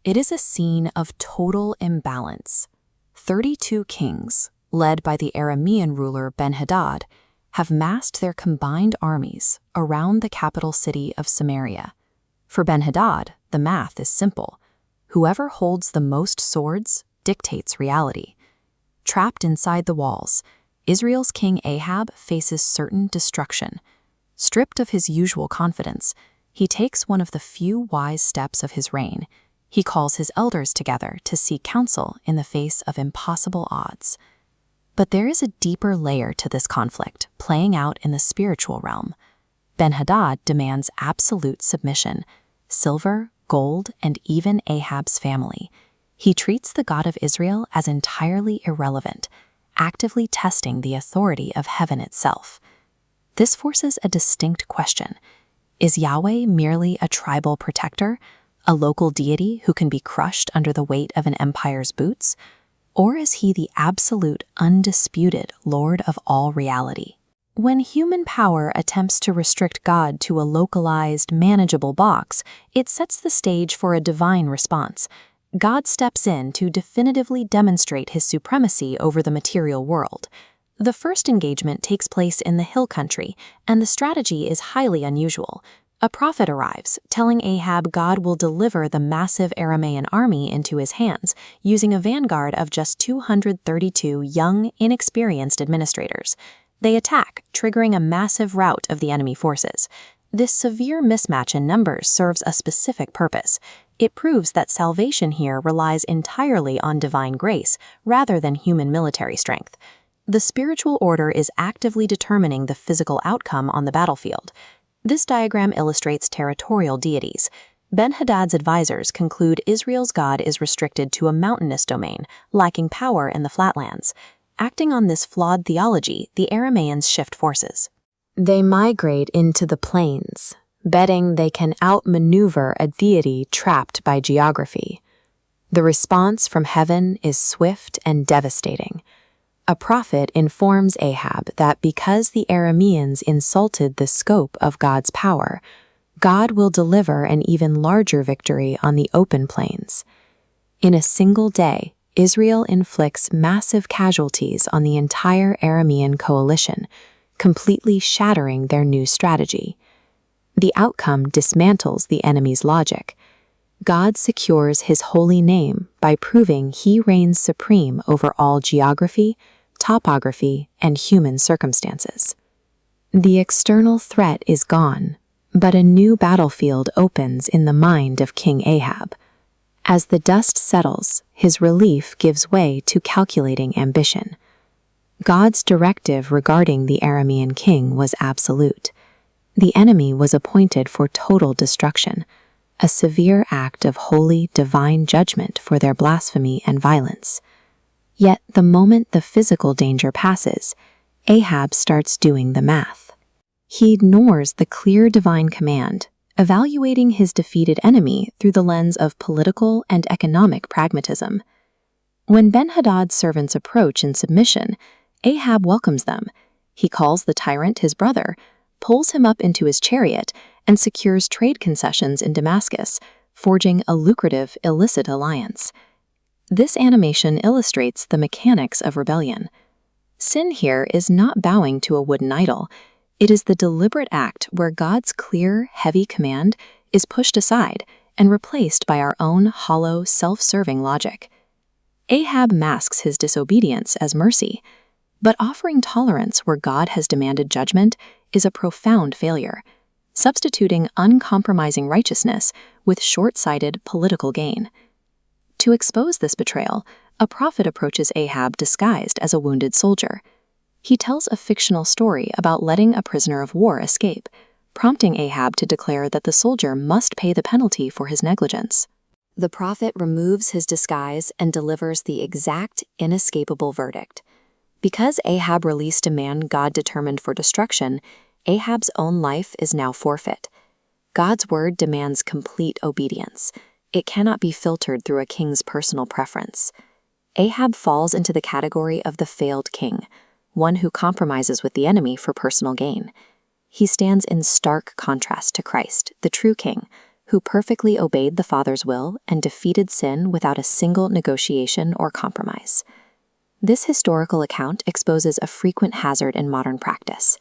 It is a scene of total imbalance. 32 kings, led by the Aramean ruler Ben-hadad, have massed their combined armies around the capital city of Samaria. For Ben-hadad, the math is simple. Whoever holds the most swords dictates reality. Trapped inside the walls, Israel's king Ahab faces certain destruction. Stripped of his usual confidence, he takes one of the few wise steps of his reign. He calls his elders together to seek counsel in the face of impossible odds. But there is a deeper layer to this conflict, playing out in the spiritual realm. Ben-hadad demands absolute submission, silver, gold, and even Ahab's family. He treats the God of Israel as entirely irrelevant, actively testing the authority of heaven itself. This forces a distinct question. Is Yahweh merely a tribal protector, a local deity who can be crushed under the weight of an empire's boots? Or is he the absolute, undisputed Lord of all reality? When human power attempts to restrict God to a localized, manageable box, it sets the stage for a divine response. God steps in to definitively demonstrate his supremacy over the material world. The first engagement takes place in the hill country, and the strategy is highly unusual. A prophet arrives, telling Ahab God will deliver the massive Aramean army into his hands, using a vanguard of just 232 young, inexperienced administrators. They attack, triggering a massive rout of the enemy forces. This severe mismatch in numbers serves a specific purpose. It proves that salvation here relies entirely on divine grace, rather than human military strength. The spiritual order is actively determining the physical outcome on the battlefield. This diagram illustrates territorial deities. Ben-hadad's advisors conclude Israel's God is restricted to a mountainous domain, lacking power in the flatlands. Acting on this flawed theology, the Arameans shift forces. They migrate into the plains, betting they can outmaneuver a deity trapped by geography. The response from heaven is swift and devastating. A prophet informs Ahab that because the Arameans insulted the scope of God's power, God will deliver an even larger victory on the open plains. In a single day, Israel inflicts massive casualties on the entire Aramean coalition, completely shattering their new strategy. The outcome dismantles the enemy's logic. God secures his holy name by proving he reigns supreme over all geography, topography, and human circumstances. The external threat is gone, but a new battlefield opens in the mind of King Ahab. As the dust settles, his relief gives way to calculating ambition. God's directive regarding the Aramean king was absolute. The enemy was appointed for total destruction, a severe act of holy, divine judgment for their blasphemy and violence. Yet the moment the physical danger passes, Ahab starts doing the math. He ignores the clear divine command, evaluating his defeated enemy through the lens of political and economic pragmatism. When Ben-hadad's servants approach in submission, Ahab welcomes them. He calls the tyrant his brother, pulls him up into his chariot, and secures trade concessions in Damascus, forging a lucrative, illicit alliance. This animation illustrates the mechanics of rebellion. Sin here is not bowing to a wooden idol. It is the deliberate act where God's clear, heavy command is pushed aside and replaced by our own hollow, self-serving logic. Ahab masks his disobedience as mercy, but offering tolerance where God has demanded judgment is a profound failure, substituting uncompromising righteousness with short-sighted political gain. To expose this betrayal, a prophet approaches Ahab disguised as a wounded soldier. He tells a fictional story about letting a prisoner of war escape, prompting Ahab to declare that the soldier must pay the penalty for his negligence. The prophet removes his disguise and delivers the exact, inescapable verdict. Because Ahab released a man God determined for destruction, Ahab's own life is now forfeit. God's word demands complete obedience. It cannot be filtered through a king's personal preference. Ahab falls into the category of the failed king, one who compromises with the enemy for personal gain. He stands in stark contrast to Christ, the true king, who perfectly obeyed the Father's will and defeated sin without a single negotiation or compromise. This historical account exposes a frequent hazard in modern practice.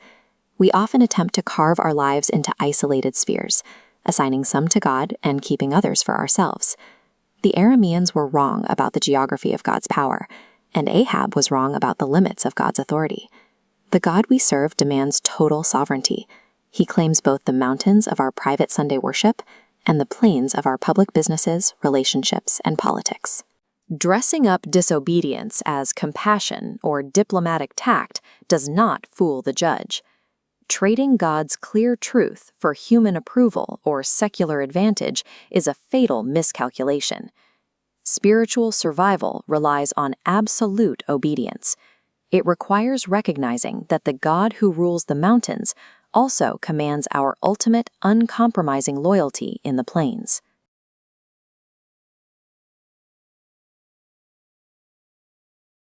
We often attempt to carve our lives into isolated spheres, assigning some to God and keeping others for ourselves. The Arameans were wrong about the geography of God's power, and Ahab was wrong about the limits of God's authority. The God we serve demands total sovereignty. He claims both the mountains of our private Sunday worship and the plains of our public businesses, relationships, and politics. Dressing up disobedience as compassion or diplomatic tact does not fool the judge. Trading God's clear truth for human approval or secular advantage is a fatal miscalculation. Spiritual survival relies on absolute obedience. It requires recognizing that the God who rules the mountains also commands our ultimate, uncompromising loyalty in the plains.